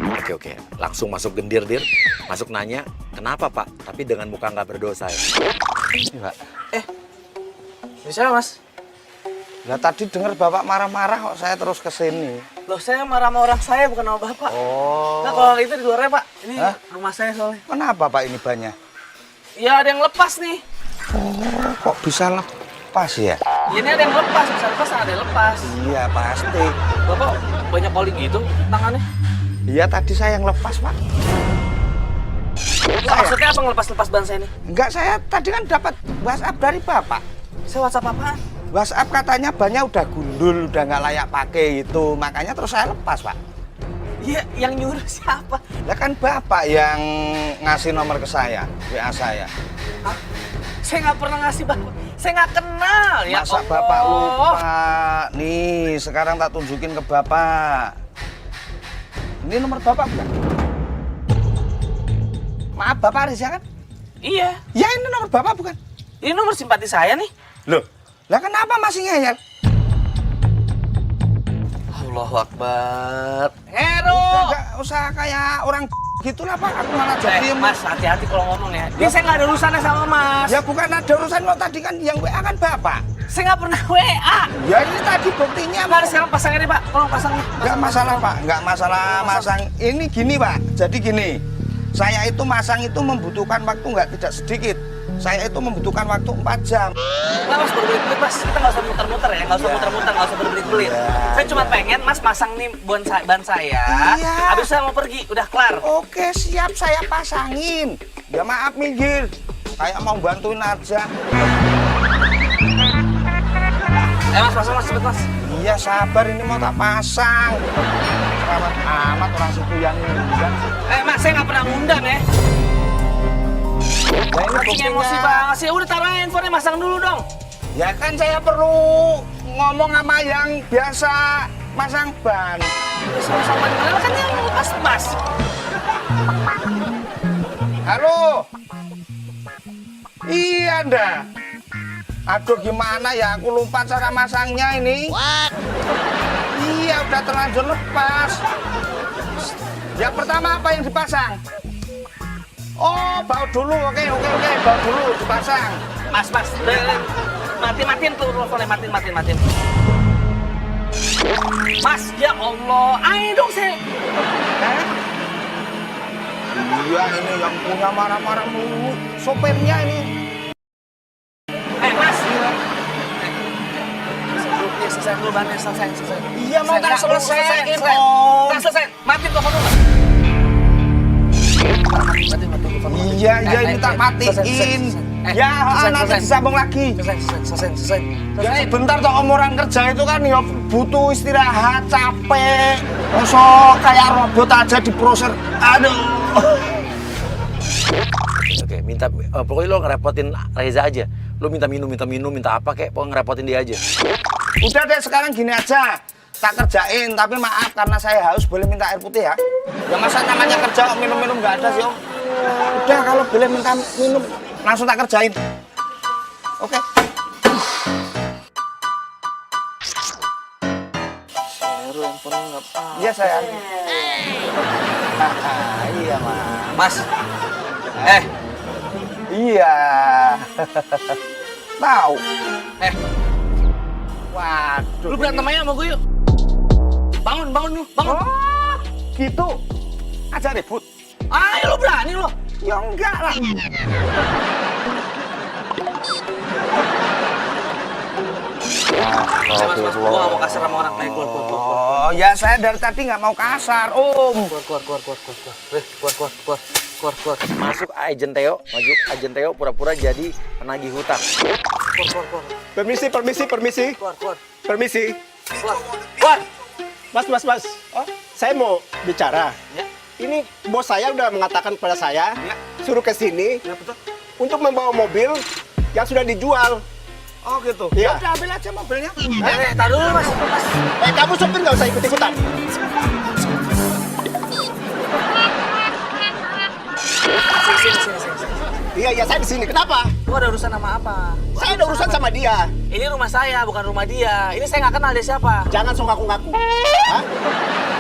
Oke. Langsung masuk gendir, Dir. Masuk nanya, kenapa Pak? Tapi dengan muka nggak berdosa ya. Ini, Pak. Ini saya, Mas. Lah tadi dengar Bapak marah-marah kok saya terus ke sini. Loh, saya marah sama orang saya, bukan sama Bapak. Oh. Nah, kalau itu di luarnya, Pak. Ini Hah? rumah saya soalnya. Kenapa Pak ini banyak? Ya, ada yang lepas nih. Oh, kok bisa lepas ya? Ya, ini ada yang lepas. Bisa lepas, ada yang lepas. Iya, pasti. Bapak banyak calling gitu tangannya. Iya, tadi saya yang lepas, Pak. Lah, maksudnya apa ngelepas-lepas ban saya ini? Enggak, saya tadi kan dapat WhatsApp dari Bapak. Saya WhatsApp apaan? WhatsApp katanya bannya udah gundul, udah nggak layak pakai itu. Makanya terus saya lepas, Pak. Iya, yang nyuruh siapa? Lah kan Bapak yang ngasih nomor ke saya, WA saya. Hah? Saya nggak pernah ngasih Bapak. Saya nggak kenal. Ya Masa Allah. Bapak lupa? Nih, sekarang tak tunjukin ke Bapak. Ini nomor Bapak bukan? Maaf, Bapak Riza kan? Iya, Ya, ini nomor Bapak bukan? ini nomor simpati saya nih. Loh, lah kenapa masih ngeyel? Allahu Akbar. Hero. Nggak usah kayak orang gitu lah, Pak. Aku malah jadi Mas, hati-hati kalau ngomong ya. Ini saya nggak ada urusannya sama Mas. Ya bukan ada urusan lo tadi kan yang WA kan Bapak. Saya nggak pernah WA. Ya ini tadi buktinya. Mari sekarang pasang ini, Pak. Tolong pasang. Nggak masalah, Pak. Nggak masalah masang. Ini gini, Pak. Jadi gini. Saya itu masang itu membutuhkan waktu nggak tidak sedikit. Saya itu membutuhkan waktu 4 jam. Nggak, Mas, berbelit-belit, Mas. Kita nggak usah muter-muter ya. Nggak usah muter-muter, nggak usah berbelit-belit. Saya cuma pengen Mas pasang nih ban saya. Iya. Habis saya mau pergi. Udah kelar. Oke, siap saya pasangin. Ya maaf minggir. Kayak mau bantuin aja. Mas, pasang Mas, cepet Mas. Iya sabar ini mau tak pasang. Selamat amat orang situ yang ngundang. Mas, saya nggak pernah ngundang ya. Ya ini Makin emosi banget sih. Udah taruh handphonenya, masang dulu dong. Ya kan saya perlu ngomong sama yang biasa masang ban. Udah sama-sama gimana kan yang lepas Mas. Halo. Iya ndak. Aduh gimana ya aku lupa cara masangnya ini. What? Iya udah terlanjur lepas. Yang pertama apa yang dipasang? Oh, baut dulu. Oke. Baut dulu dipasang. Mas, matiin tuh teleponnya, matiin. Mas, ya Allah, ayo dong saya. Hah? Iya ini yang punya marah-marah mulu. Sopirnya ini. Mas. Selesai dulu bannya, selesai. Iya mau tak selesai. Selesai. Matiin telepon dulu. Matiin telepon. Iya ini tak matiin. Ya nanti disambung lagi. Selesai. Ya sebentar toh om orang kerja itu kan ya butuh istirahat, capek. Masa kayak robot aja diproses. Aduh. Oke, pokoknya lo ngerepotin Reza aja. Lo minta minum, minta apa kek, pokoknya ngerepotin dia aja. Udah deh sekarang gini aja. Tak kerjain, tapi maaf karena saya haus boleh minta air putih ya. Ya masa namanya kerja minum-minum nggak ada sih om. Udah kalau boleh minta minum langsung tak kerjain. Oke. Iya sayang. Iya Mas. Iya. Tahu. Waduh. Lu berantem aja sama gue yuk. Bangun lu, bangun. Oh, gitu. Aja ribut. Ayo lu berani lu. Ya enggak lah. Mas, gua gak mau kasar sama orang kayak keluar. Oh, ya saya dari tadi nggak mau kasar, Om. Keluar. Masuk Ajen Teo, maju Ajen Teo pura-pura jadi penagih hutang. Keluar. Permisi. Keluar. Permisi. Keluar. Mas. Oh, saya mau bicara. Ya. Ini bos saya udah mengatakan kepada saya, suruh ke sini Ya betul. untuk membawa mobil yang sudah dijual. Oh gitu. Iya. Udah ambil aja mobilnya. Taruh dulu Mas. Kamu sopir nggak usah ikut-ikutan. Sini. Iya, saya di sini. Kenapa? Lu ada urusan sama apa? Saya ada urusan sama dia. Ini rumah saya, bukan rumah dia. Ini saya nggak kenal dia siapa. Jangan sok ngaku-ngaku. Hah?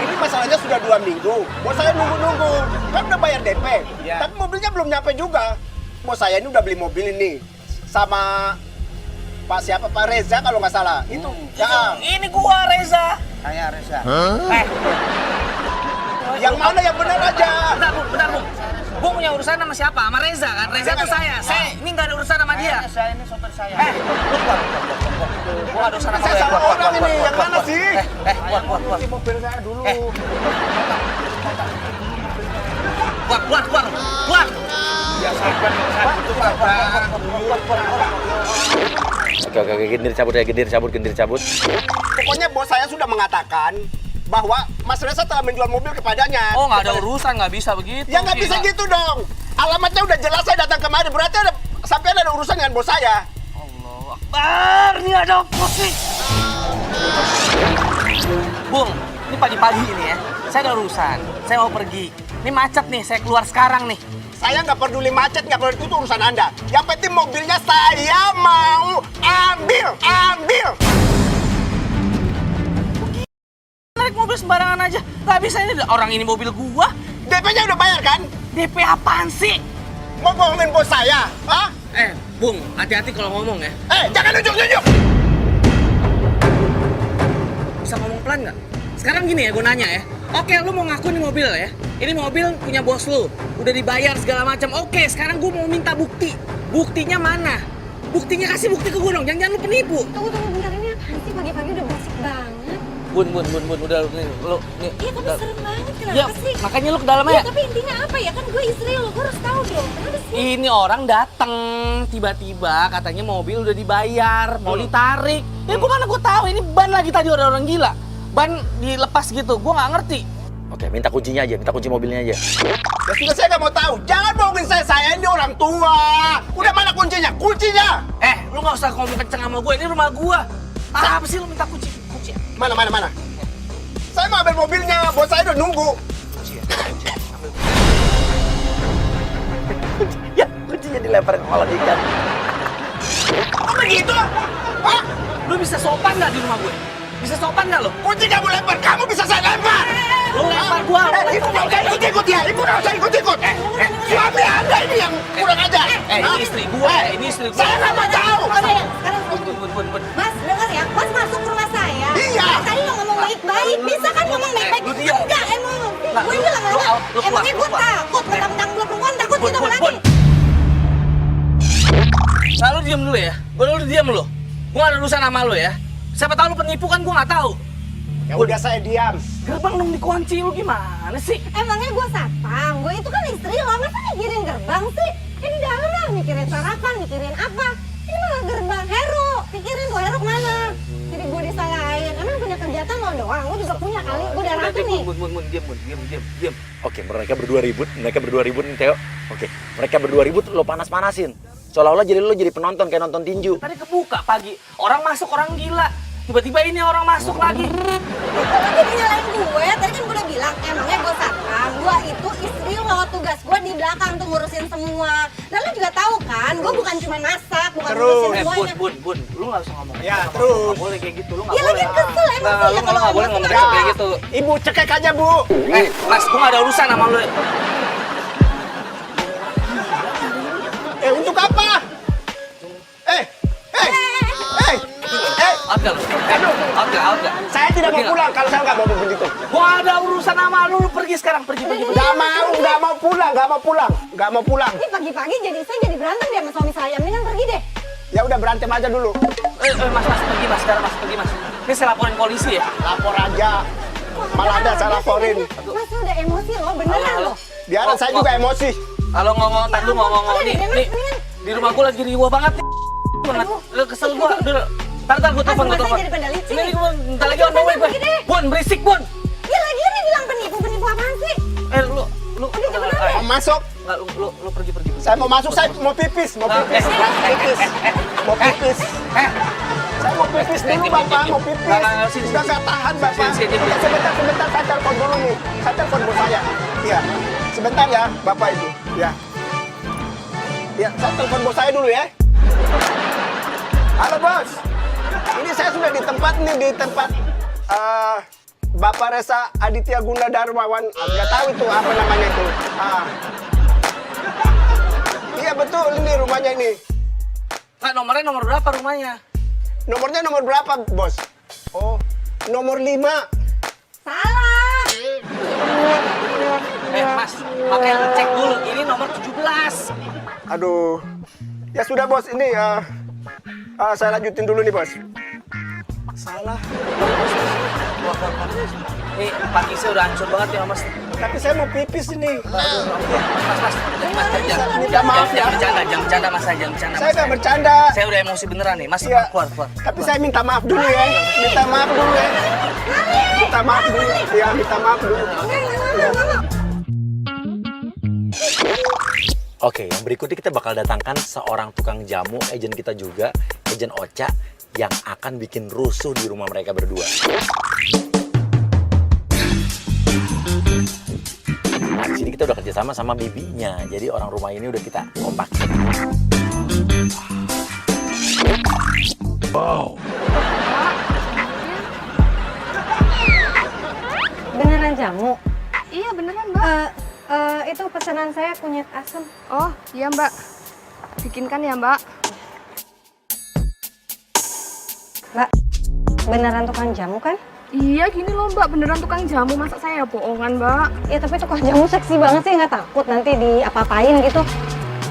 Ini masalah masalahnya sudah 2 minggu. Bos saya nunggu-nunggu. Kan udah bayar DP. Iya. Tapi mobilnya belum nyampe juga. Bos saya ini udah beli mobil ini sama Pak siapa? Pak Reza kalau nggak salah. Itu. Ya. Ini gua Reza. Saya Reza. Eh, Yang mana yang benar aja? bentar, Bung. Gua punya urusan sama siapa? Sama Reza kan? Reza tuh saya. Saya ini nggak ada urusan sama dia. Saya ini sopir saya. Lu keluar. Gua nggak ada urusan sama Saya lu ya. salah orang ini. Yang mana sih? Keluar. Kunci mobil saya dulu. Keluar. Ya sabar, itu sabar. Oke, gendir cabut. Pokoknya bos saya sudah mengatakan bahwa Mas Reza telah menjual mobil kepadanya. Oh, nggak ada urusan, nggak bisa begitu. Ya nggak bisa gitu dong. Alamatnya udah jelas, saya datang kemari. Berarti sampai ada urusan dengan bos saya. Allah Akbar, ini ada apa sih? Bung, ini pagi-pagi ini ya. Saya ada urusan, saya mau pergi. Ini macet nih, saya keluar sekarang nih. Saya nggak peduli macet, nggak peduli itu urusan Anda. Yang penting mobilnya saya mau ambil. Naik mobil sembarangan aja, nggak bisa ini orang ini mobil gua. DP-nya udah bayar kan? DP apaan sih? Mau bohongin bos saya? Hah? Bung, hati-hati kalau ngomong ya. Jangan nunjuk-nunjuk. Bisa ngomong pelan nggak? Sekarang gini ya, gue nanya ya. Oke, lu mau ngaku nih mobil ya. Ini mobil punya bos lu. Udah dibayar segala macam. Oke, sekarang gue mau minta bukti. Buktinya mana? Buktinya kasih bukti ke gue dong. Jangan lu penipu. Tunggu bentar, ini apaan sih? Pagi-pagi udah berisik banget. Bun, udah lu nih. Iya, tapi serem banget. Kenapa Ya, sih? makanya lu ke dalam Iya, ya. tapi intinya apa ya? Kan gue istri lo, gue harus tahu dong. Kenapa sih? Ini orang datang tiba-tiba katanya mobil udah dibayar, mau ditarik. Ya gue mana gue tahu ini ban lagi tadi orang gila. Ban dilepas gitu, gue nggak ngerti. Oke, minta kuncinya aja, minta kunci mobilnya aja. Ya sudah, saya nggak mau tahu. Jangan bohongin saya ini orang tua. Udah mana kuncinya? Kuncinya! Lu nggak usah ngomong kenceng sama gue, ini rumah gue. Apa sih lu minta kunci? Mana? Saya mau ambil mobilnya, bos saya udah nunggu. Ya, kuncinya dilempar ke kolam ikan. Kok begitu? Hah? Lu bisa sopan nggak di rumah gue? Bisa sopan nggak lo? Kunci kamu lempar, kamu bisa saya lempar. Lu lempar gua. Ibu nggak usah ikut-ikut ya, ibu nggak usah ikut-ikut. Suami Anda ini yang kurang aja. Ini istri gue, ini istri gue. Saya nggak mau tahu. Oke, sekarang Bun. Mas, dengar ya. Mas masuk ke rumah saya. Iya. Mas tadi lo ngomong baik-baik. Bisa kan ngomong baik-baik? lu diam. Enggak, emang. Nggak, Gue lu- bilang lu- enggak. lu keluar, Emangnya lu gue keluar. takut. Mentang-mentang belum perempuan takut gitu apa lagi? Nah, lu diem dulu ya. Lu diem lu. Gue gak ada urusan sama lu ya. Siapa tahu lu penipu kan gue nggak tahu. Ya udah, saya diam. Gerbang dong dikunci, lu gimana sih? Emangnya gue satpam. Gue itu kan istri lo. Masa mikirin gerbang sih? Ini dalam lah mikirin sarapan, mikirin apa. Ini malah gerbang. Heru. Pikirin tuh Heru kemana? Jadi gue disalahin. Emang punya kegiatan lo doang. Gue juga punya kali. Gue udah rapi nih. Bun, diam. Oke, mereka berdua ribut nih, Teo. Oke, mereka berdua ribut, lo panas-panasin. Seolah-olah lo jadi penonton, kayak nonton tinju. Tadi kebuka pagi, orang masuk, orang gila. Tiba-tiba ini orang masuk lagi. Kok lo jadi nyalain gue? Tadi kan gue udah bilang, emangnya gue satpam. Gue itu istri lo, tugas gue di belakang tuh ngurusin semua. Dan lo juga tahu kan, gue bukan cuma masak, bukan ngurusin semuanya. Bun, lu nggak usah ngomong. Ya, Nggak terus. boleh kayak gitu, lu nggak Ya boleh. lagi kesel emang Nggak, sih. lu nggak boleh ngomong kayak gitu. Ibu cekek aja, Bu. Mas, gue nggak ada urusan sama lu. Untuk apa? Agak lu. Agak. Saya tidak mau pulang kalau saya nggak mau begitu. Gue ada urusan sama lu pergi sekarang, pergi. Nggak mau pulang. Ini pagi-pagi jadi saya jadi berantem deh sama suami saya. Mendingan pergi deh. Ya udah, berantem aja dulu. Mas, pergi mas, sekarang mas, pergi mas. Ini saya laporin polisi ya. Lapor aja. Malah ada saya laporin. Mas udah emosi lo, beneran lo. Biarin saya juga emosi. Kalau ngomong, tadi lu ngomong nih, di rumah gue lagi riuh banget nih. Lu kesel gue, udah. Ntar gue telepon. Mas, saya jadi pada licin. Ini gue, bentar lagi on the way gue. Pergi deh. Bun, berisik Bun. Ya lagi nih bilang penipu apaan sih? Lu. Udah cepetan deh. Mau masuk? Enggak, lu pergi. Saya mau masuk, saya mau pipis. Mau pipis. Saya mau pipis dulu, Bapak. Mau pipis. Sudah nggak tahan, Bapak. Sini. Sebentar. Saya telepon dulu nih. Saya telepon bos saya. Iya. Sebentar ya, Bapak itu. Ya. Ya, saya telepon bos saya dulu ya. Halo, Bos. Ini saya sudah di tempat Bapak Reza Aditya Guna Darmawan. Nggak tahu itu apa namanya itu. Iya betul, ini rumahnya ini. Nggak, nomornya nomor berapa rumahnya? Nomornya nomor berapa, Bos? Oh, nomor 5. Salah. Mas, makanya lu cek dulu. Ini nomor 17. Aduh. Ya sudah, Bos. Ini saya lanjutin dulu nih, Bos. Salah. Nih, pagi saya udah hancur banget ya, Mas. Tapi saya mau pipis ini. Mas, Minta maaf ya. jangan bercanda, Mas. Jangan bercanda. Saya nggak bercanda. Saya udah emosi beneran nih, Mas. Iya. Keluar. Tapi saya minta maaf dulu ya. Minta maaf dulu ya. Minta maaf dulu. Ya, minta maaf dulu. Oke, yang berikutnya kita bakal datangkan seorang tukang jamu, agent kita juga, agent Ocha, yang akan bikin rusuh di rumah mereka berdua. Nah, di sini kita udah kerjasama sama bibinya, jadi orang rumah ini udah kita kompak. Wow. Beneran jamu? Iya beneran mbak. Itu pesanan saya kunyit asam. Oh iya mbak, bikinkan ya mbak. Mbak, beneran tukang jamu kan? Iya gini loh mbak, beneran tukang jamu, masa saya bohongan mbak? Ya tapi tukang jamu seksi banget sih, nggak takut nanti diapa-apain gitu.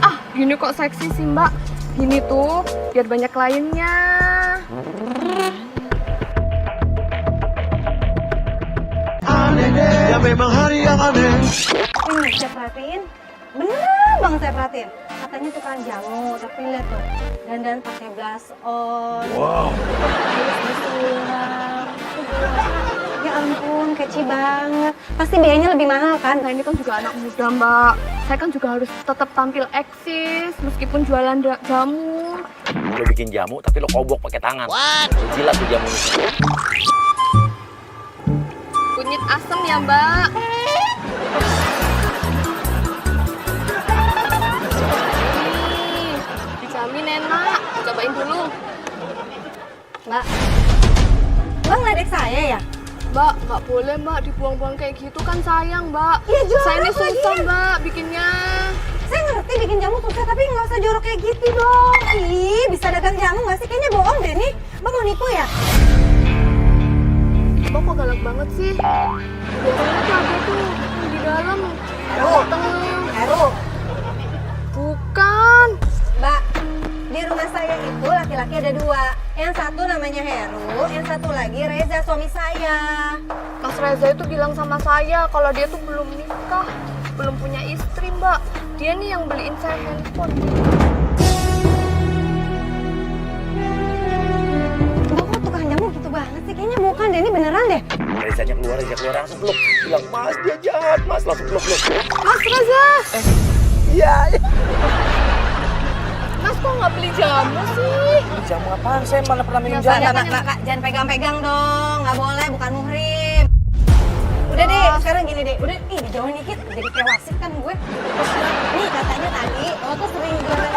Ah gini kok seksi sih mbak, gini tuh biar banyak kliennya. Ya memang hari yang aneh. Tapi nih saya perhatiin, beneran banget saya perhatiin. Katanya tukang jamu, tapi lihat tuh, dandan pakai blush on. Wow. Terus disulam. Ya ampun, kece banget. Pasti biayanya lebih mahal kan? Nah ini kan juga anak muda mbak, saya kan juga harus tetap tampil eksis meskipun jualan jamu. Lo bikin jamu, tapi lo kobok pakai tangan. Lo jilat tuh jamunya. Kunyit asem ya mbak. Nih, dijamin enak, cobain dulu. Mbak, Mbak ngeledek saya ya? Mbak, nggak boleh mbak dibuang-buang kayak gitu kan sayang mbak. Iya, jorok Saya ini lagi. susah mbak bikinnya. Saya ngerti bikin jamu susah, tapi nggak usah jorok kayak gitu dong. Ih, bisa dagang jamu nggak sih? Kayaknya bohong deh nih. Mbak mau nipu ya? Mbak kok galak banget sih? Biasanya tuh ada tuh yang di dalam. Heru. Heru. Bukan. Mbak, di rumah saya itu laki-laki ada 2. Yang satu namanya Heru, yang satu lagi Reza, suami saya. Mas Reza itu bilang sama saya kalau dia tuh belum nikah, belum punya istri mbak. Dia nih yang beliin saya handphone. Mbak kok tukang jamu gitu banget sih? Kayaknya bukan deh, ini beneran deh. Rezanya keluar langsung peluk. Bilang, Mas dia jahat, Mas langsung peluk. Mas Reza! Iya. Mas kok nggak beli jamu sih? Jamu apaan? Saya mana pernah minum Biasa jamu. ya, Kak, jangan pegang-pegang dong. Nggak boleh, bukan muhrim. Udah deh, sekarang gini deh. Udah, dijauhin dikit. Jadi kayak wasit kan gue. Nih, katanya tadi, lo tuh sering jualan.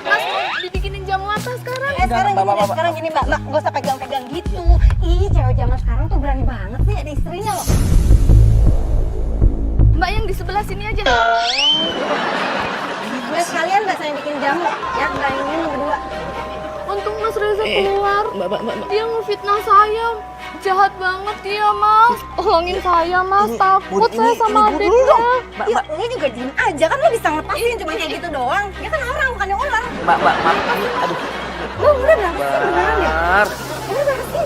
Mas kok dibikinin jamu apa sekarang? Sekarang gini Mbak, deh, Mbak. sekarang gini Mbak. Mbak, gak usah pegang-pegang gitu. Ih, cewek zaman sekarang tuh berani banget sih, ada istrinya loh. Mbak yang di sebelah sini aja. Gue sekalian Mbak saya bikin jamu. Ya, Mbak yang minum berdua. Untung Mas Reza keluar. Mbak. Dia ngefitnah saya. Jahat banget dia mas. Tolongin saya mas, takut saya sama adiknya. Ya, lu juga diem aja kan, lu bisa ngelepasin cuma kayak gitu doang. Dia kan orang, bukannya ular. Mbak, aduh. Lu udah berapa sih beneran deh? Benar. Ini berapa sih?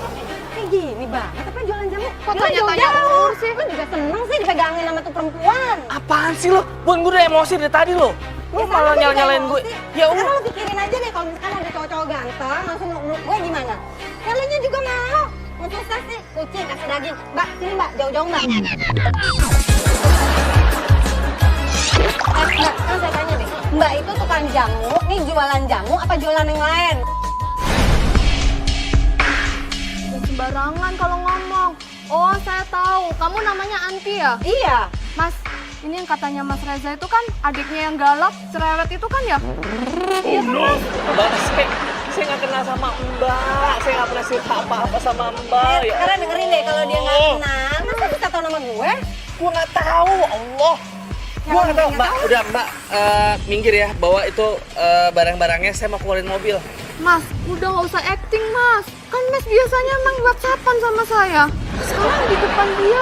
Kayak gini banget, apa jualan jamu? Kok Lu tanya-tanya jauh-jauh. umur sih? Lu juga seneng sih dipegangin sama tuh perempuan. Apaan sih lo? Bun, gue udah emosi dari tadi lo. Lu Ya, malah sama juga nyalain gue. emosi. Ya Sekarang udah. lu pikirin aja deh kalau misalkan ada cowok-cowok ganteng langsung meluk gue gimana? Kaliannya juga mau. Mau susah sih, kucing kasih daging. Mbak, sini mbak, jauh-jauh mbak. Mbak, kan saya tanya deh. Mbak itu tukang jamu, nih jualan jamu apa jualan yang lain? Jangan sembarangan kalau ngomong. Oh saya tahu, kamu namanya Anti ya? Iya. Mas, ini yang katanya Mas Reza itu kan adiknya yang galak, cerewet itu kan ya? Iya kan mas? Mbak, saya saya nggak kenal sama Mbak. Saya nggak pernah cerita apa-apa sama Mbak. Ya. Sekarang dengerin deh, kalau dia nggak kenal, masa bisa tahu nama gue? Gua nggak tahu, Allah. Gua nggak tahu, Mbak. Udah Mbak, minggir ya. Bawa itu barang-barangnya. Saya mau keluarin mobil. Mas, udah nggak usah acting, Mas. Kan Mas biasanya emang WhatsAppan sama saya. Sekarang di depan dia,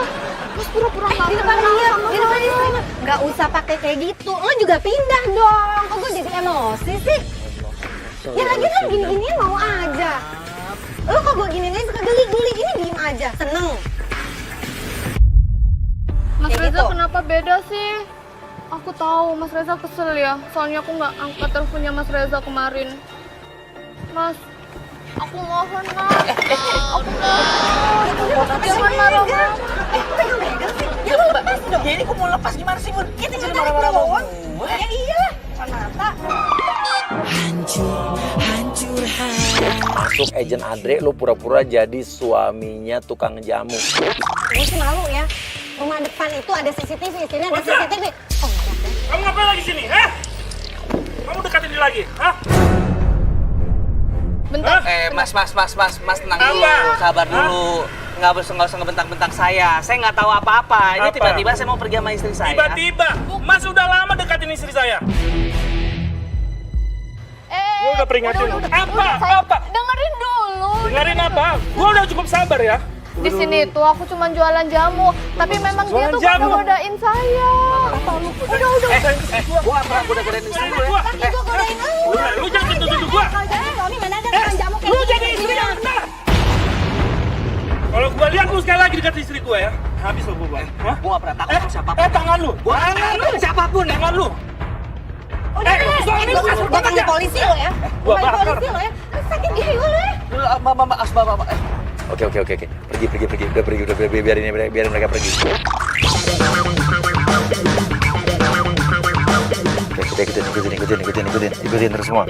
Mas pura-pura nggak Di depan kenal dia, sama di depan saya. istrinya. Nggak usah pakai kayak gitu. Lo juga pindah dong. Kok gue jadi emosi sih? Ya lagi kan gini-ginian mau aja. Lo kok gue giniin aja suka geli-geli. Ini diem aja, seneng. Mas Kayak Reza gitu. kenapa beda sih? Aku tahu Mas Reza kesel ya, soalnya aku nggak angkat teleponnya Mas Reza kemarin. Mas, aku mohon Mas. Aku mohon. Jangan marah-marah. Ya Mbak, ya ini gua mau lepas gimana sih, Bun? Ya tinggal Jangan tarik marah-marah sama doang. gue. Ya iyalah, kan mata. Masuk agent Andre, lu pura-pura jadi suaminya tukang jamu. Gue sih malu ya. Rumah depan itu ada CCTV, sini ada CCTV. Oh, nggak ada. Kamu ngapain lagi sini, ha? Kamu dekatin dia lagi, ha? Bentar. Mas, tenang Apa? dulu, sabar dulu. Nggak usah ngebentak-bentak saya. Saya nggak tahu apa-apa. Ini Apa? tiba-tiba saya mau pergi sama istri saya. Tiba-tiba, Mas udah lama dekatin istri saya. Gua udah peringatin. Apa? Dengerin dulu. Dengerin apa? Gua udah cukup sabar ya. Di sini tuh aku cuma jualan jamu, tapi memang dia Jualan tuh jamu? godain saya. Udah. Gua nggak pernah godain istri gue. Gua. Tapi gue godain lu. Lu jangan tuduh-tuduh gua. Kalau jadi suami mana ada tukang jamu kayak Lu gini. jadi istri yang benar. Kalau gua lihat lu sekali lagi dekat istri gua ya, habis lu gua. Hah? Gua nggak pernah takut sama siapapun. Tangan lu. Tangan lu siapapun. Tangan lu. Udah deh, suami lu kasih gue panggil polisi lo ya. Gua Panggil bakar. polisi lo ya. Sakit gigi lo ya. Bapak. Oke. Pergi. Udah biarin mereka pergi. Oke, kita ikutin terus semua.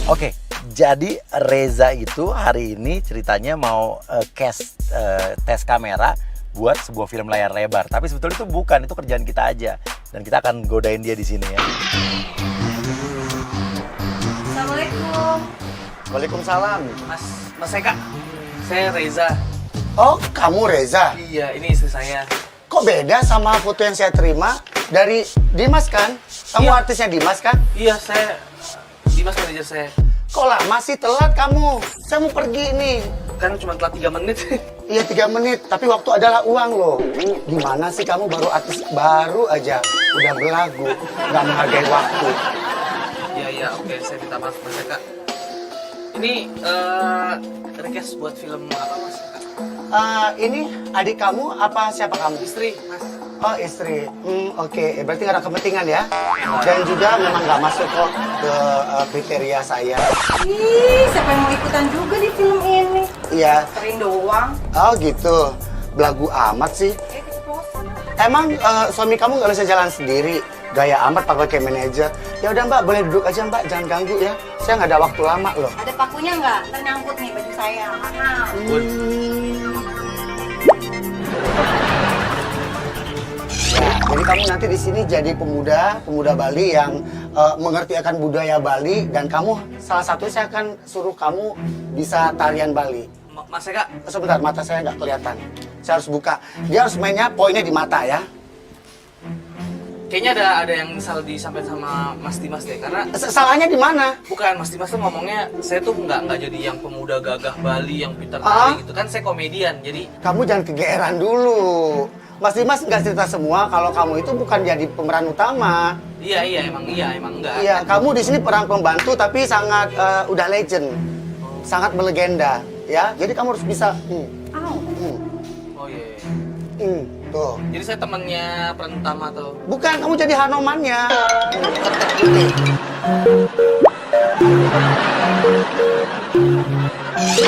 Oke, jadi Reza itu hari ini ceritanya mau tes kamera buat sebuah film layar lebar. Tapi sebetulnya itu bukan, itu kerjaan kita aja. Dan kita akan godain dia di sini ya. Assalamualaikum. Waalaikumsalam. Mas Eka, saya Reza. Oh, kamu Reza? Iya, ini istri saya. Kok beda sama foto yang saya terima dari Dimas kan? Kamu Iya. artisnya Dimas kan? Iya, saya Dimas manajer saya. Kok lah masih telat kamu? Saya mau pergi nih. Kan cuma telat 3 menit. Iya 3 menit, tapi waktu adalah uang loh. Gimana sih kamu baru artis baru aja udah belagu, nggak menghargai waktu. Iya, oke, saya minta maaf Mas Eka. Ini request buat film apa Mas Eka? Ini adik kamu apa siapa kamu? Istri, Mas. Oh istri, oke. Berarti nggak ada kepentingan ya? Dan juga memang nggak masuk kok ke kriteria saya. Ih, siapa yang mau ikutan juga di film ini? Iya. Terin doang. Oh gitu, belagu amat sih. Keceplosan. Emang suami kamu nggak bisa jalan sendiri? Gaya amat pakai kayak manajer. Ya udah Mbak, boleh duduk aja Mbak, jangan ganggu ya. Saya nggak ada waktu lama loh. Ada pakunya nggak? Ntar nyangkut nih baju saya. Mahal. Ya, jadi kamu nanti di sini jadi pemuda Bali yang mengerti akan budaya Bali dan kamu salah satu saya akan suruh kamu bisa tarian Bali. Mas Eka, Sebentar, mata saya nggak kelihatan. Saya harus buka. Dia harus mainnya poinnya di mata ya. kayaknya ada yang salah disampaikan sama Mas Dimas deh, karena Salahnya di mana? bukan Mas Dimas tuh ngomongnya saya tuh nggak jadi yang pemuda gagah Bali yang pintar Ah? tari gitu kan, saya komedian jadi Kamu jangan kegeeran dulu. Mas Dimas nggak cerita semua kalau kamu itu bukan jadi pemeran utama. iya emang enggak. Iya, kamu di sini peran pembantu tapi sangat udah legend, sangat melegenda, ya. Jadi kamu harus bisa. Oh iya. Tuh. Jadi saya temannya peran utama atau Bukan, kamu jadi Hanomannya.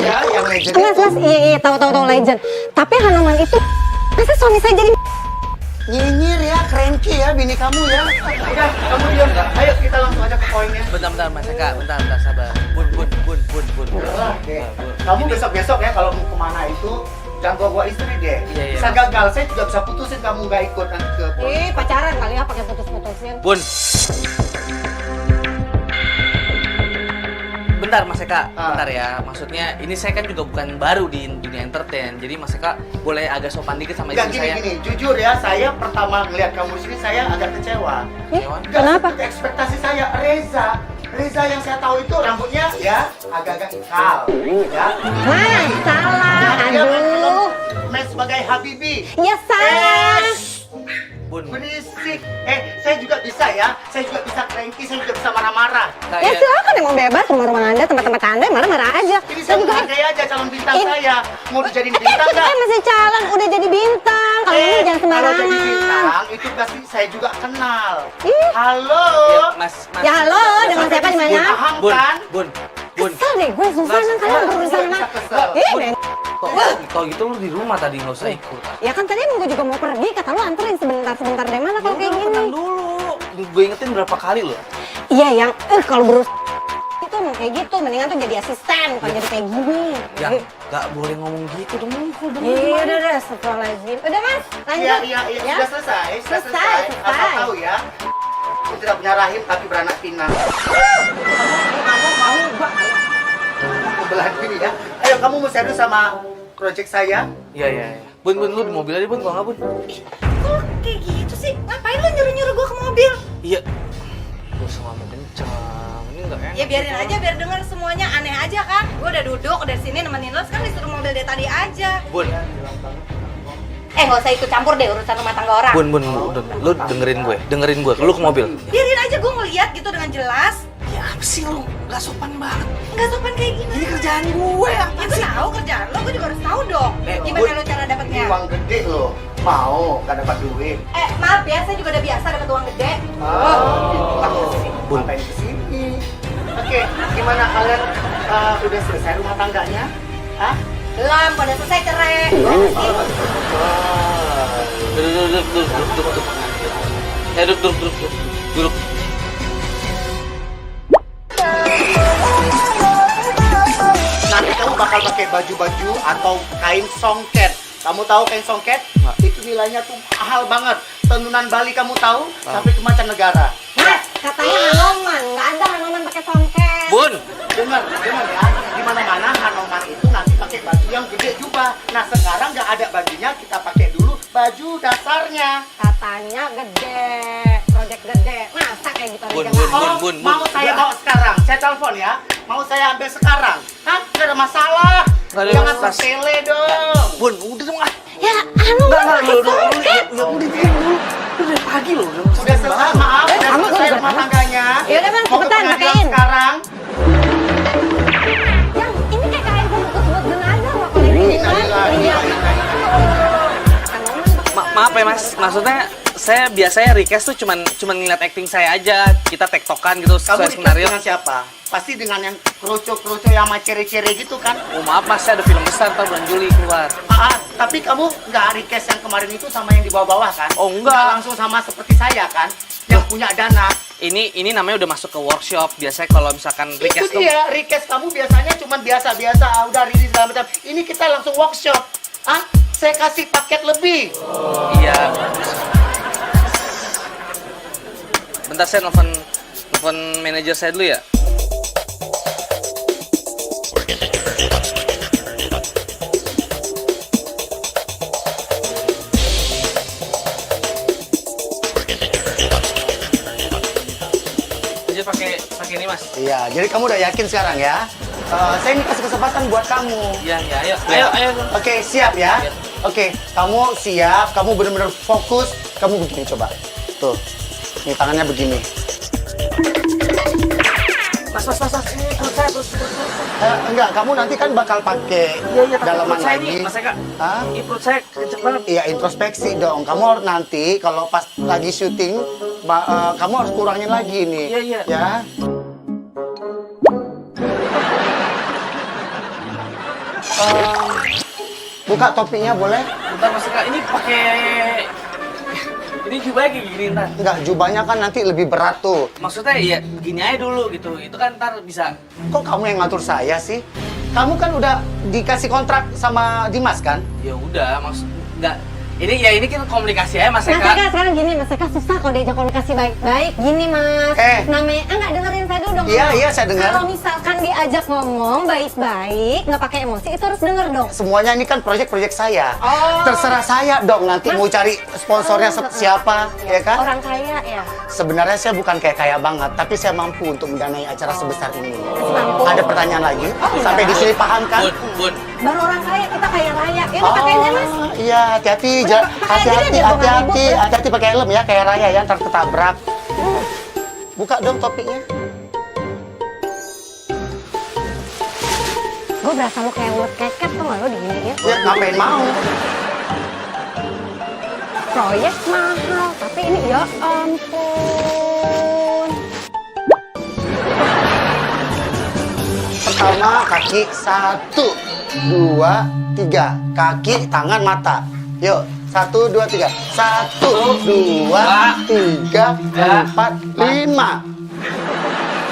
Ya, yang legend Mas, itu. mas, iya, tahu legend. Tapi Hanoman itu, masa suami saya jadi Nyinyir ya, cranky ya bini kamu ya. Udah, kamu diam. Ayo kita langsung aja ke poinnya. bentar Mas Eka, bentar sabar. Bun. Oke. Kamu besok-besok ya kalau mau kemana itu jangan bawa istri deh. Iya. Bisa gagal, saya juga bisa putusin kamu nggak ikut nanti ke pacaran kali ya pakai putus-putusin. Bun. bentar Mas Eka, bentar ya. Maksudnya ini saya kan juga bukan baru di dunia entertain. Jadi Mas Eka boleh agak sopan dikit sama Enggak istri saya. gini, jujur ya, saya pertama ngeliat kamu di sini saya agak kecewa. Kenapa? Nggak seperti ekspektasi saya, Reza yang saya tahu itu rambutnya ya agak-agak ikal, ya. Mas, salah. Dia Aduh. main sebagai Habibi. Ya salah. Bun, Berisik. Saya juga bisa ya. Saya juga bisa cranky, saya juga bisa marah-marah. Ya kayak silakan yang mau bebas rumah-rumah Anda, tempat-tempat Anda, marah-marah aja. Ini saya menghargai aja calon bintang saya. Mau dijadiin bintang nggak? Saya masih calon, udah jadi bintang. Kalau ini jangan Kalau jadi sembarangan. bintang itu pasti saya juga kenal. Ih. Halo. ya, Mas. Ya halo, dengan siapa di mana? Paham Bun, kan? Bun. Kesel deh gue, susah Mas, kalian berurusan sama. kesel. Ih, men. Kalau gitu lu di rumah tadi nggak usah ikut. Ya kan tadi emang gue juga mau pergi, kata lu anterin sebentar dari mana kalau kayak gini. Tenang dulu. Gue ingetin berapa kali loh. Iya yang, kalau berurusan itu emang kayak gitu, mendingan tuh jadi asisten, bukan jadi kayak gini. Ya, nggak boleh ngomong gitu dong. Kalau denger Iya gimana? udah, astagfirullahaladzim. Udah mas, lanjut. Iya, Ya? sudah selesai, sudah Selesai, selesai. selesai. Asal tahu ya, aku tidak punya rahim tapi beranak pinak. Kamu mau mbak? Belah gini ya. Ayo kamu mau serius sama project saya? Iya. Bun, lu di mobil aja Bun, kalau nggak Bun. Kok kayak gitu sih? Ngapain lu nyuruh-nyuruh gue ke mobil? Iya. Gue sama kencang. Ini nggak enak. Ya biarin aja, biar denger semuanya aneh aja kan. Gue udah duduk, udah sini nemenin lo, sekarang disuruh mobil dari tadi aja. Bun, Nggak usah ikut campur deh urusan rumah tangga orang. Bun, lu dengerin gue, lu ke mobil. Biarin aja gue ngeliat gitu dengan jelas. Ya apa sih lu, nggak sopan banget. Nggak sopan kayak gimana? Ini kerjaan gue, Ya gue tahu kerjaan lo, gue juga harus tahu dong. Gimana lo cara dapetnya? Uang gede loh. Mau, gak dapat duit. Maaf ya, saya juga udah biasa dapet uang gede. Bun. Ngapain kesini? Oke, gimana kalian udah selesai rumah tangganya? Hah? Belum, pada selesai cerai. Duduk. Ya duduk. Nanti kamu bakal pakai baju-baju atau kain songket. Kamu tahu kain songket? Itu nilainya tuh mahal banget. Tenunan Bali kamu tahu? Sampai ke mancanegara. Mas, katanya Hanoman, nggak ada Hanoman pakai songket. Bun, Dengar ya. Di mana-mana Hanoman itu nanti pakai baju yang gede juga. Nah sekarang nggak ada bajunya, kita pakai dulu baju dasarnya. Katanya gede, project gede. Masa kayak gitu aja Bun, nggak? Bun. Oh, mau saya bawa sekarang? Saya telepon ya. Mau saya ambil sekarang? Hah? Nggak ada masalah. Nggak ada Jangan masalah. sepele dong. Bun, udah dong ah. Ya, Hanoman pakai songket. Udah pagi loh. Udah selesai, maaf. Udah kamu selesai juga rumah sama. tangganya. Yaudah, Bang, Mau ke cepetan, pengadilan pakein. sekarang. Yang ini kayak kain bungkus buat jenazah loh, kalau ini kan. Iya. Hanoman pakai Maaf ya Mas, maksudnya saya biasanya request tuh cuman ngeliat acting saya aja. Kita tektokan gitu Kamu sesuai request skenario. dengan siapa? Pasti dengan yang kroco-kroco yang sama cere-cere gitu kan? Oh maaf Mas, saya ada film besar ntar bulan Juli keluar. Tapi kamu nggak request yang kemarin itu sama yang di bawah-bawah kan? Oh, enggak. Nggak langsung sama seperti saya kan? Yang punya dana. Ini namanya udah masuk ke workshop. Biasanya kalau misalkan Itu request tuh dia, request kamu biasanya cuma biasa-biasa, udah rilis segala macam. Ini kita langsung workshop. Saya kasih paket lebih. iya. Bentar saya nelfon manajer saya dulu ya. Aja pakai ini Mas. Iya, jadi kamu udah yakin sekarang ya? Saya ini kasih kesempatan buat kamu. Iya, ayo. Oke, siap ya? Iya. Oke, kamu siap, kamu benar-benar fokus. Kamu begini coba. Tuh, ini tangannya begini. Mas. Terus. Enggak, kamu nanti kan bakal pakai dalaman saya lagi. Mas Eka. Hah? Ini perut saya kenceng banget. Iya, introspeksi dong. Kamu harus nanti kalau pas lagi syuting, kamu harus kurangin lagi nih. Iya. Ya. Buka topinya boleh? Bentar Mas Eka, ini pakai ini jubahnya kayak gini ntar. Enggak, jubahnya kan nanti lebih berat tuh. Maksudnya ya gini aja dulu gitu. Itu kan ntar bisa. Kok kamu yang ngatur saya sih? Kamu kan udah dikasih kontrak sama Dimas kan? Ya udah, maksud nggak Ini kita komunikasi aja Mas Mas Eka. Eka sekarang gini, Mas Eka susah kalau diajak komunikasi baik-baik. Gini Mas, namanya enggak dengerin saya dulu dong. Iya, saya dengar. Kalau misalkan diajak ngomong baik-baik, nggak pakai emosi, itu harus denger dong. Semuanya ini kan proyek-proyek saya. Terserah saya dong nanti mau cari sponsornya siapa, ya kan? Orang kaya ya. Sebenarnya saya bukan kayak kaya banget, tapi saya mampu untuk mendanai acara sebesar ini. Mampu. Ada pertanyaan lagi? Sampai di sini paham kan? Bun. Baru orang kaya, kita kaya raya. Ini pakainya Mas. Iya, hati-hati, Udah, pakai aja deh, biar gua nggak ribut, ya. hati-hati pakai helm ya, kayak raya ya, ntar ketabrak. Buka dong topiknya. Gue berasa lo kayak ulet keket tuh nggak lo diginiin. Ya, ngapain mau? Proyek mahal, tapi ini ya ampun. Pertama, kaki 1, 2, 3. Kaki, tangan, mata. Yuk, 1, 2, 3. 1, 2, 3, 4, 5.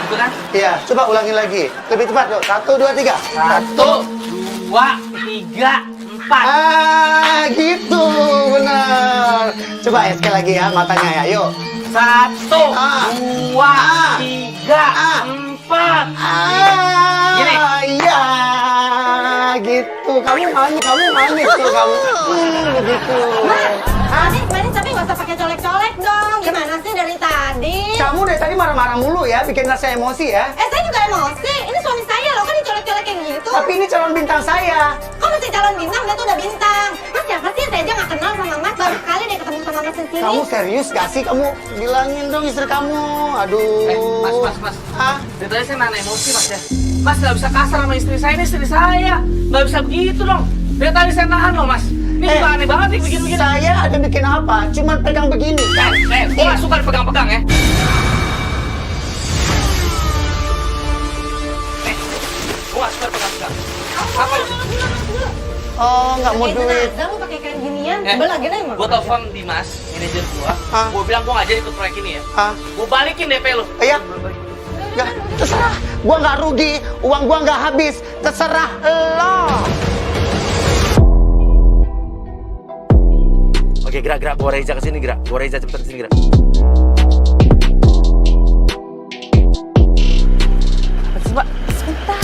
Itu kan? Iya, coba ulangi lagi. Lebih cepat, yuk. 1, 2, 3. 1, 2, 3, 4. Gitu, benar. Coba ya, sekali lagi ya, matanya ya, yuk. 1, 2, 3, 4. Gini. Iya, gitu. Kamu manis tuh, kamu. Begitu. Manis tapi nggak usah pakai colek-colek dong. Gimana sih dari tadi? Kamu dari tadi marah-marah mulu ya, bikin saya emosi ya. Saya juga emosi. Ini suami saya loh, kan dicolek-colek kayak gitu. Tapi ini calon bintang saya. Kok masih calon bintang? Dia tuh udah bintang. Mas siapa sih? Saya aja nggak kenal sama Mas. Baru sekali deh ketemu sama Mas di sini. Kamu serius gak sih? Kamu bilangin dong istri kamu. Aduh. Mas. Hah? Dari tadi saya nahan emosi Mas ya. Mas nggak bisa kasar sama istri saya, ini istri saya. Nggak bisa begitu dong. Dari tadi saya nahan loh Mas. Ini juga aneh banget nih bikin-bikin. Saya ada bikin apa? Cuman pegang begini. Gue nggak suka dipegang-pegang ya. Gue nggak suka dipegang-pegang. Apa itu? Oh, nggak mau duit. Ada lu pakai kayak ginian. Sebel lagi deh emang. Gue telepon Dimas, manajer gue. Hah? Gue bilang gue nggak jadi ikut proyek ini ya. Hah? Gue balikin DP lo. Ya, ya, terserah. Gua nggak rugi, uang gua nggak habis. Terserah lo. Oke, gerak. Bawa Reza ke sini, gerak. Bawa Reza cepetan ke sini, gerak. Coba sebentar.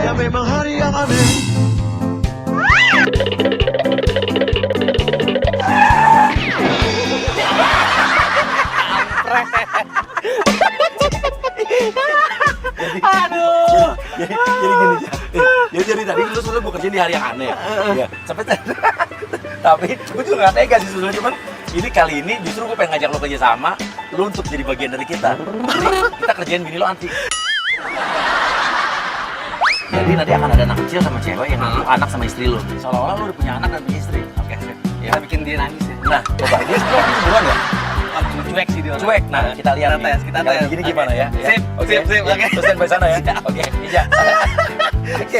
Ya memang hari yang aneh. Aduh. Jadi gini, jadi tadi lu sebenarnya gue kerjain di hari yang aneh. Ya, sampai tapi gue juga nggak tega sih sebenarnya, cuman ini kali ini justru gue pengen ngajak lo kerja sama, lo untuk jadi bagian dari kita. Jadi kita kerjain bini lo anti. Jadi nanti akan ada anak kecil sama cewek yang ngaku anak sama istri lo. Seolah-olah lo udah punya anak dan punya istri. Oke, sip. Ya. Kita bikin dia nangis ya. Nah, coba dia sebenarnya duluan ya. Cuek sih dia. Cuek. Nah, kita lihat Kita tes, kita Kalau tes. begini Oke. gimana ya? Ya. Sip, Oke. sip, Ya, oke. terus sampai sana ya. Oke, Ija. Oke.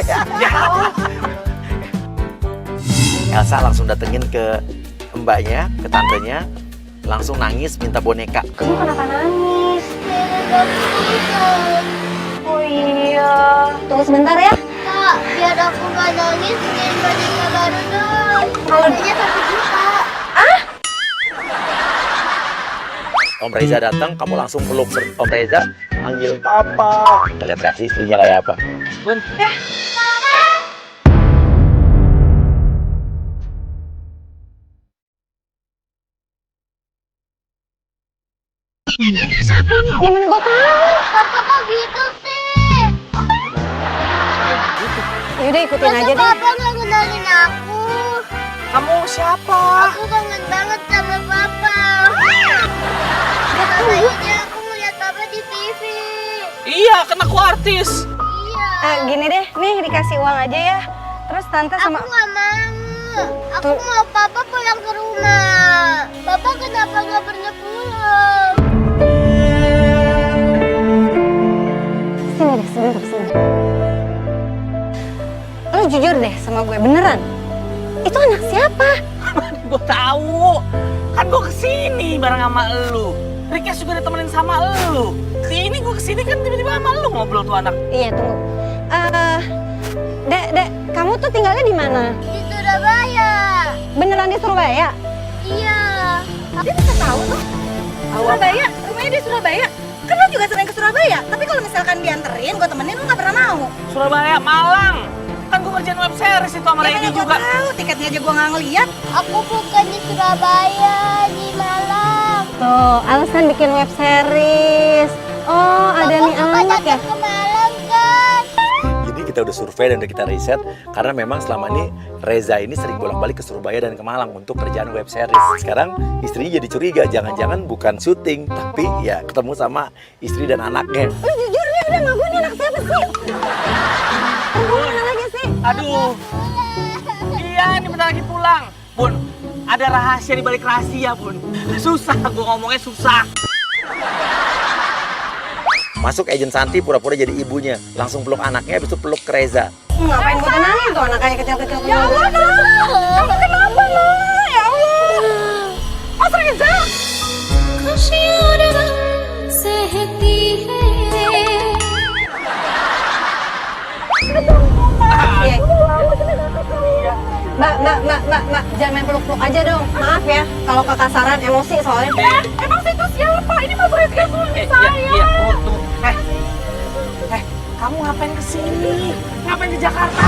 Elsa langsung datengin ke mbaknya, ke tantenya, langsung nangis minta boneka. Kamu kenapa nangis? Oh iya. Tunggu sebentar ya. Kak, biar aku nggak nangis, beliin boneka baru dong. Harganya 1 juta. Om Reza datang, kamu langsung peluk Om Reza, panggil papa. Kita lihat reaksi istrinya kayak apa. Bun. Gimana gua tahu? Papa kok gitu sih? Yaudah ikutin Masa aja deh. Papa nggak kenalin aku? Kamu siapa? Aku kangen banget sama Papa. Selama ini aku melihat Papa di TV. Iya, kan aku artis. Iya. Gini deh, nih dikasih uang aja ya. Terus tante Aku sama nggak mau. Aku mau Papa pulang ke rumah. Papa kenapa nggak pernah pulang? sini deh, sebentar. Lu jujur deh sama gue, beneran. Itu anak siapa? Gue tahu. Kan gue kesini bareng sama elu. Rikes juga ditemenin sama lu. Ini gue kesini kan tiba-tiba sama lu ngobrol tuh anak. Iya, tunggu. Dek, kamu tuh tinggalnya di mana? Di Surabaya. Beneran di Surabaya? Iya. Dia bisa tahu tuh. Surabaya, rumahnya di Surabaya. Kan lo juga sering ke Surabaya. Tapi kalau misalkan dianterin, gue temenin lo nggak pernah mau. Surabaya, Malang. Kan gue kerjain web series itu sama Ya Regi kan gue juga. tahu, tiketnya aja gue nggak ngeliat. Aku bukan di Surabaya, di Malang. Tuh, alasan bikin web series. Oh, ada nih anak ya? Ke Malang kan? Jadi kita udah survei dan udah kita riset karena memang selama ini Reza ini sering bolak-balik ke Surabaya dan ke Malang untuk kerjaan web series. Sekarang istrinya jadi curiga, jangan-jangan bukan syuting tapi ya ketemu sama istri dan anaknya. Lu jujur deh, udah sama gue nih anak siapa sih? Mana lagi sih? Aduh. Iya, ini bentar lagi pulang. Bun, ada rahasia di balik rahasia, Bun. Susah, gue ngomongnya susah. Masuk agent Santi pura-pura jadi ibunya, langsung peluk anaknya habis itu peluk ke Reza. Ngapain gue tenangin tuh anak kayak kecil-kecil? Ya Allah, kamu kenapa, Nak? Ya Allah. Mas Reza! Mbak, jangan main peluk-peluk aja dong. Maaf ya, kalau kekasaran emosi soalnya. Emang itu siapa? Ini Mas Rizky suami saya. Iya, tunggu. Kamu ngapain kesini? Ngapain ke Jakarta?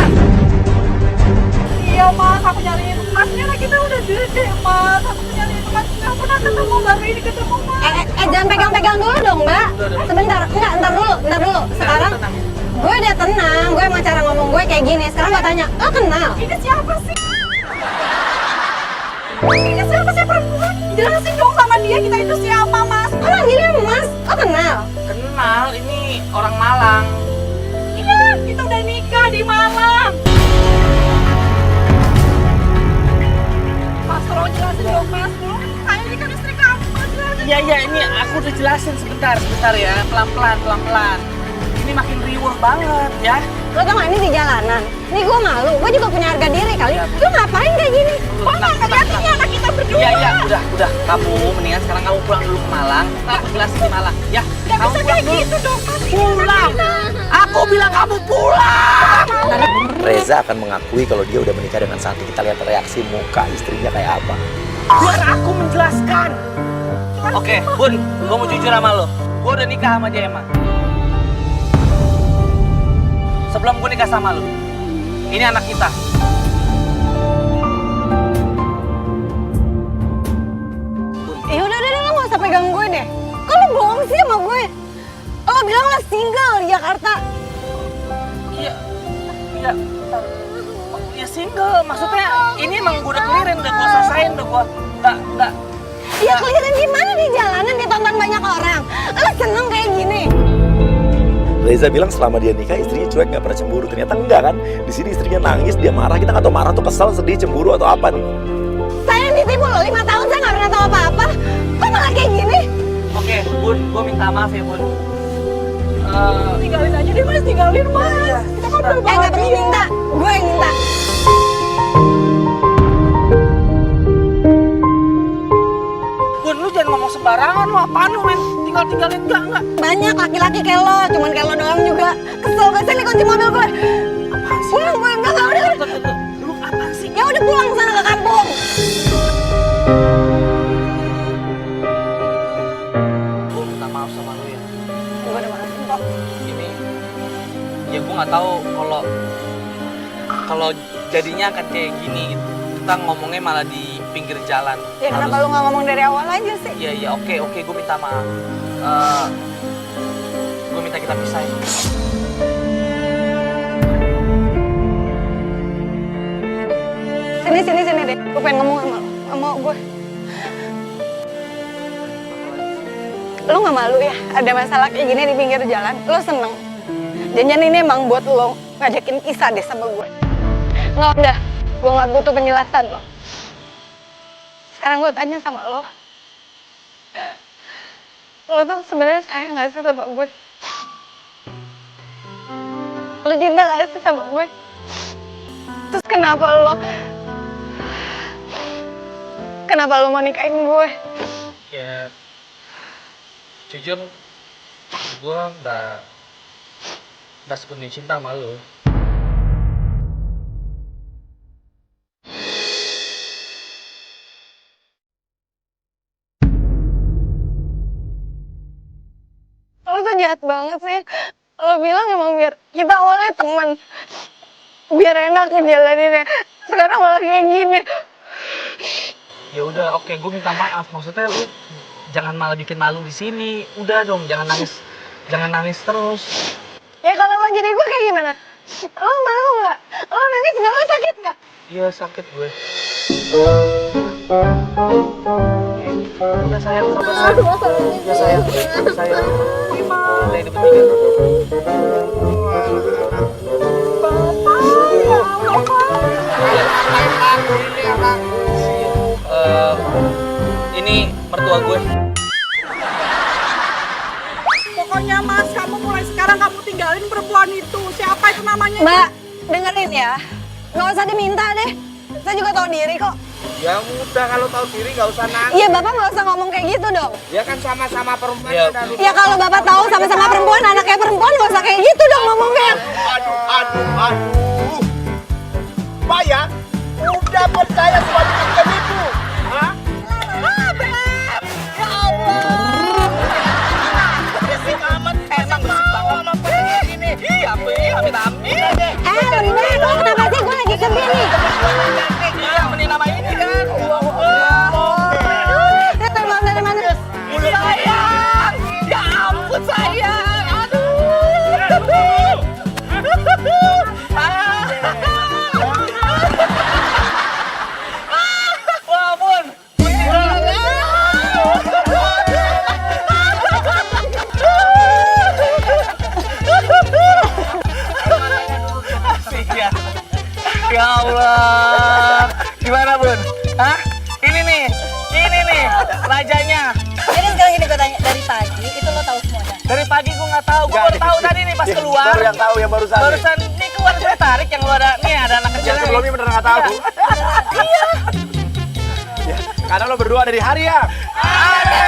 Iya Mas, aku nyariin Masnya lah, kita udah gede Mas. Aku nyariin Mas, nggak pernah ketemu, baru ini ketemu Mas. Jangan pegang-pegang dulu dong Mbak. Sebentar, ntar dulu. Sekarang gue udah tenang, gue emang cara ngomong gue kayak gini. Sekarang gue tanya, lo kenal? Ini siapa sih? Ini siapa sih perempuan? Jelasin dong sama dia, kita itu siapa Mas? Lo manggilnya Mas, lo kenal? Kenal, ini orang Malang. Iya, kita udah nikah di Malang. Mas, tolong jelasin dong Mas. Saya ini kan istri kamu, Mas. Iya, ini aku udah jelasin sebentar ya. Pelan-pelan. Ini makin riuh banget ya. Lo tau gak, ini di jalanan. Ini gue malu, gue juga punya harga diri kali. Lo ngapain kayak gini? Kok gak ngeliatin ini anak kita berdua? Iya, udah. Kamu mendingan sekarang kamu pulang dulu ke Malang. Aku jelasin di Malang. Ya, Gak kamu bisa pulang kayak dulu. gitu dong, Mas. Pulang. Aku bilang kamu pulang. Reza akan mengakui kalau dia udah menikah dengan Santi. Kita lihat reaksi muka istrinya kayak apa. Biar aku menjelaskan. Oke, Bun, gue mau jujur sama lo. Gue udah nikah sama dia emang. Sebelum gue nikah sama lo, ini anak kita. Ya udah, lo gak usah pegang gue deh. Kok lo bohong sih sama gue? Lo bilang lo single di Jakarta. Iya, bentar. Ya single, maksudnya ini emang gue udah clearin, udah gue selesain, udah gue nggak. Ya kelirin gimana di jalanan ditonton banyak orang. Lo seneng kayak gini. Reza bilang selama dia nikah istrinya cuek, nggak pernah cemburu. Ternyata enggak kan? Di sini istrinya nangis, dia marah. Kita nggak tahu marah atau kesal, sedih, cemburu atau apa nih. Saya yang ditipu lo 5 tahun, saya nggak pernah tahu apa-apa. Kok malah kayak gini? Oke, Bun, gue minta maaf ya, Bun. Tinggalin aja deh Mas, tinggalin Mas. Kita kan udah bahagia. Nggak perlu minta, gue yang minta. Bun, lu jangan ngomong sembarangan lu, apaan lu, men? Tinggalin enggak. Banyak laki-laki kayak lo, cuman kayak lo doang juga. Kesel gue, sini kunci mobil gue. Apaan sih? Pulang gue, enggak udah. Lu apaan sih? Ya udah pulang sana ke kampung. Gue minta maaf sama lu ya. Gue udah maafin kok. Ini, ya gue nggak tahu kalau jadinya akan kayak gini. Kita ngomongnya malah di pinggir jalan. Ya kenapa lu nggak ngomong dari awal aja sih? Iya, oke, gue minta maaf. Gue minta kita pisahin. Sini deh. Gue pengen ngomong sama gue. Lo nggak malu ya ada masalah kayak gini di pinggir jalan? Lo seneng? Jangan ini emang buat lo ngajakin kisah deh sama gue. Nggak udah, gue nggak butuh penjelasan lo. Sekarang gue tanya sama lo. Lo tuh sebenarnya sayang nggak sih sama gue? Lo cinta nggak sih sama gue? Terus kenapa lo mau nikahin gue? Ya, Jujur, gue udah sepenuhnya cinta sama lu. Lo tuh jahat banget sih. Lo bilang emang biar kita awalnya temen. Biar enak ngejalaninnya. Sekarang malah kayak gini. Ya udah, oke, gue minta maaf. Maksudnya lu jangan malah bikin malu di sini. Udah dong, jangan nangis terus. Ya kalau lo jadi gue kayak gimana? Lo malu nggak? Lo nangis nggak? Lo sakit nggak? Iya, sakit gue. Udah sayang, sabar. Ya sayang, sayang. Gimana ini pentingnya? Ini mertua gue. Pokoknya Mas, kamu mulai sekarang kamu tinggalin perempuan itu. Siapa itu namanya? Mbak, dengerin ya. Nggak usah diminta deh. Saya juga tahu diri kok. Ya udah, kalau tahu diri nggak usah nangis. Iya, Bapak nggak usah ngomong kayak gitu dong. Ya kan sama-sama perempuan. Iya. Kan harus- Ya kalau Bapak tahu sama-sama perempuan, anaknya perempuan nggak usah kayak gitu dong ngomongnya. Aduh. Mbak ya, udah percaya sama dukun itu. Hah? Ya Allah. Berisik amat, emang berisik banget sama pengen ini. Iya, amit-amit. Mbak, lo kenapa sih? Gue lagi sedih nih. Iya, mending nama ini kan. Telepon dari mana? Sayang, ya ampun sayang. Aduh. Wah, ampun. Asik ya. Ya Allah. Gimana, Bun? Hah? Ini nih, rajanya. Jadi sekarang gini gue tanya, dari pagi itu lo tahu semuanya? Dari pagi gue nggak tahu, gue baru tahu tadi nih pas keluar. Baru yang tahu yang barusan. Barusan nih keluar gue tarik yang lu ada, nih ada anak kecil. Yang sebelumnya bener nggak tahu. Iya. Ya, karena lo berdua ada di hari ya. Ada.